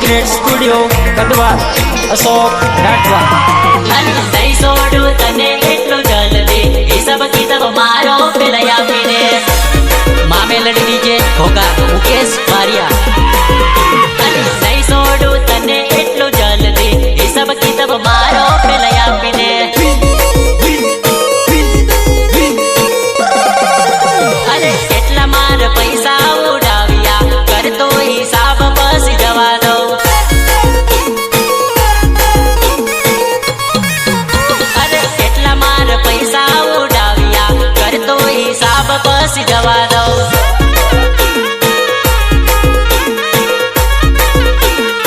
Secret studio कदवा अशोक राठवा नहीं छोड़ू तने एटलू जल्दी ये सब किताब मारो पेलया पीने मामे लड़की के होगा मुकेश बारिया नहीं छोड़ू तने एटलू जल्दी ये सब किताब मारो पेलया पीने अरे કેટલા માર પૈસા ઉડાવ્યા કરતો હિસાબ બસ જવા દો અરે કેટલા માર પૈસા ઉડાવ્યા કરતો હિસાબ બસ જવા દો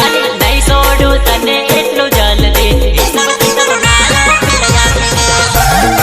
અરે નહીં છોડું તને એટલું જલ્દી હિસાબ કિતાબ મારો પેલયા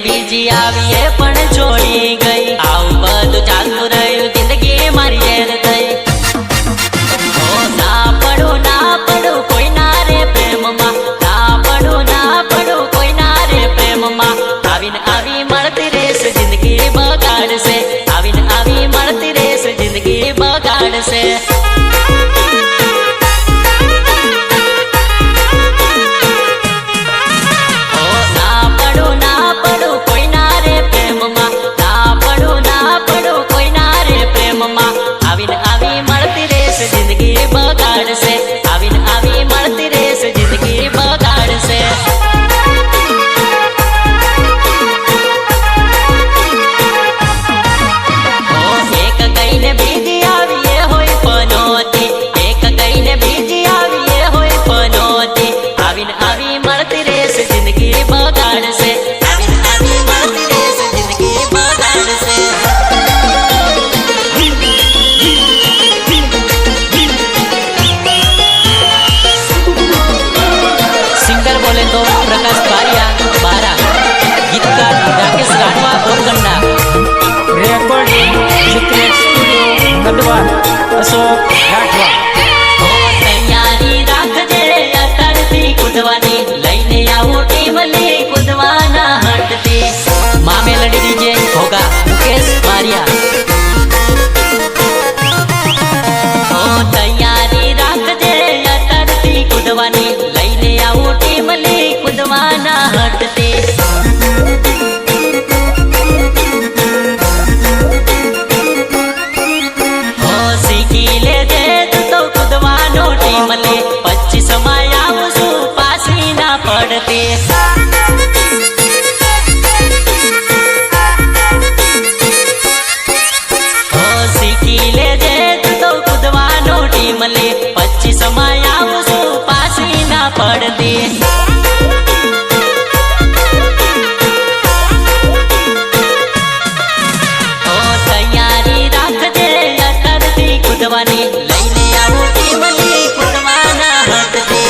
બીજી આવીએ પણ છોડી ગઈ આવું બધું ચાલતું રહ્યું જિંદગી મારી જેલ થઈ ના પડું કોઈના રે પ્રેમમાં ના પડું કોઈના રે પ્રેમમાં આવીને આવી મળતી રેસ જિંદગી બગાડશે આવીને આવી મળતી રેસ જિંદગી બગાડશે આવીને આવી અશોક રાઠવા. ઓ તૈયારી રાખજે અત્યારથી કૂદવાની, લઈને આવો ટીમ લી કૂદવાના હટતી. મામેલડી ડીજે ઘોઘા મુકેશ બારિયા. ઓ તૈયારી રાખજે અત્યારથી કૂદવાની, લઈને આવો ટીમ લી કૂદવાના હટતી. ઓ શીખી લેજે તું તો કૂદવાનો ટીમ લે, 25 માં આવું છું પાછી ના પડતી. ઓ શીખી લેજે તું તો કૂદવાનો ટીમ લે, 25 માં આવું છું પાછી ના પડતી. ઓ તૈયારી રાખજે અત્યારથી કૂદવાની, લઈને આવું ટીમ લી કૂદવાના હટતી.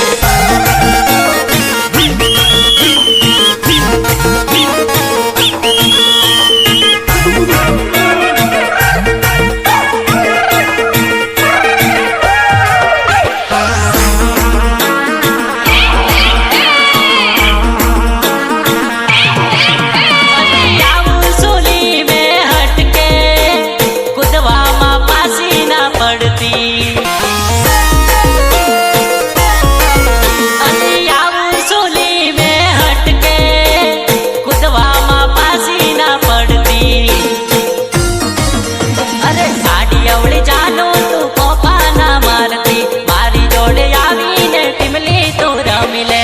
આવું સોલી મેં હટકે, કૂદવામાં પાછી ના પડતી. આવું સોલી મેં હટકે, કૂદવામાં પાછી ના પડતી. અરે સાડી અવળી જાનો તું કોપા ના મારતી, મારી જોડે આવીને ટીમલી તું રમી લે.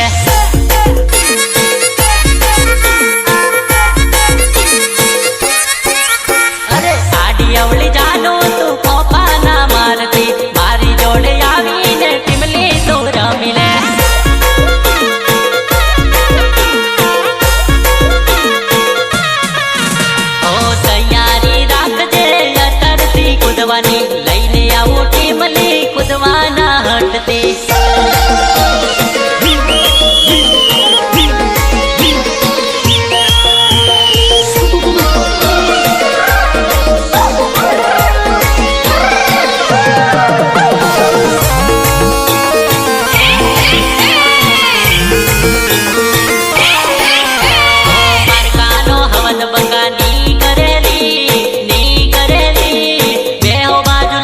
અરે સાડી અવળી જાનો તું કોપા ના મારતી, મારી જોડે આવીને ટીમલી તું રમી લે. ઓ તૈયારી રાખજે અત્યારથી કૂદવાની, લઈને આવો ટીમ લી કૂદવાના હટતી. મારકાનો હવન બંગા ની કરેલી, બેહો બાજુ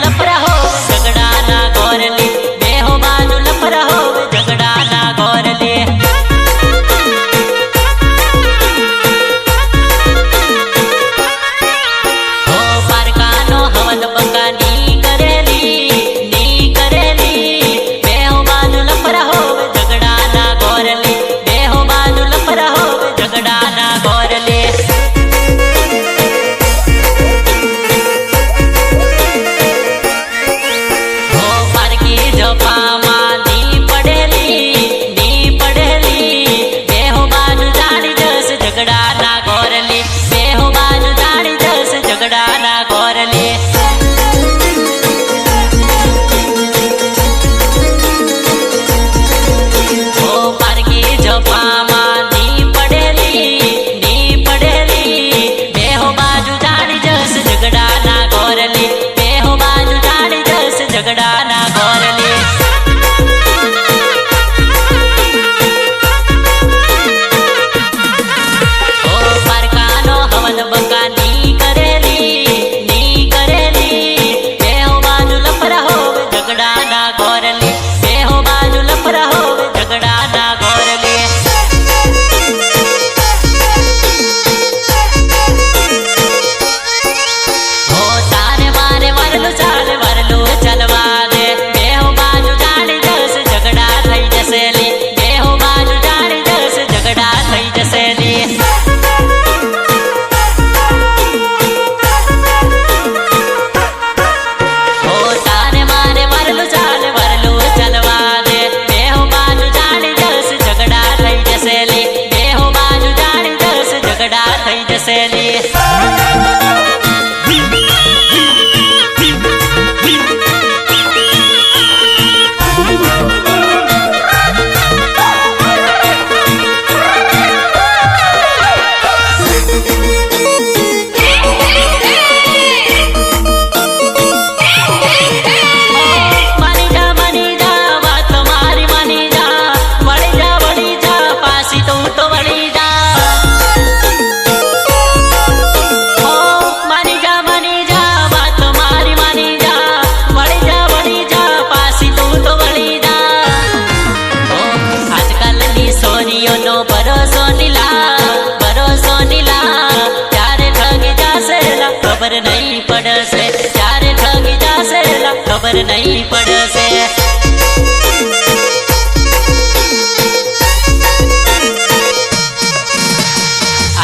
खबर नहीं पड़से क्यारे ठगी जासे ला खबर नहीं पड़से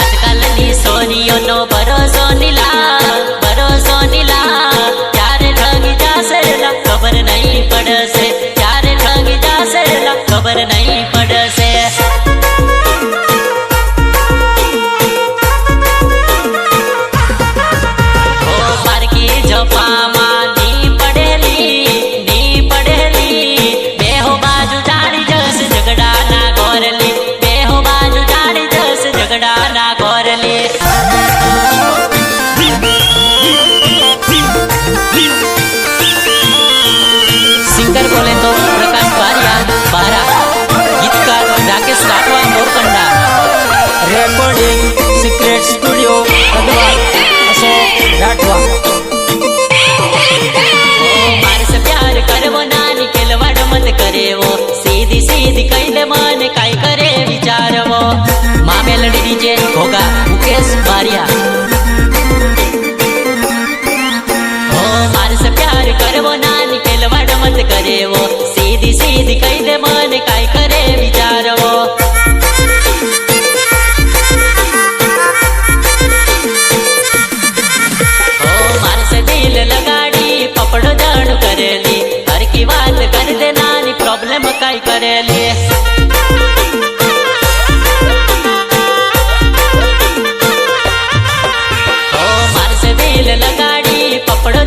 आजकलनी सोनियोनो भरोसो नीला क्यारे ठगी जासे ला खबर नहीं पड़से क्यारे ठगी जासे ला खबर नहीं पड़से सिंगर बोले तो प्रकाश बारिया बारा, गीतकार Rakesh Rathwa Morkanda, recording secret studio कदवा अशोक राठवा। मार से प्यार करवो नानी केलवाड़ मत करे वो सीधी सीधी कहले मन काय करे विचारवो माँ मेलडी डीजे होगा मुकेश बारिया। मार से प्यार करवो नानी केलवाड़ मत करे वो सीधी सीधी कहले मन काय करे विचारवो मार से दिल लगाड़ी पपड़ो जान करेली हर की बात कर दे नानी प्रॉब्लम काय करेली मार से दिल लगाड़ी पपड़ो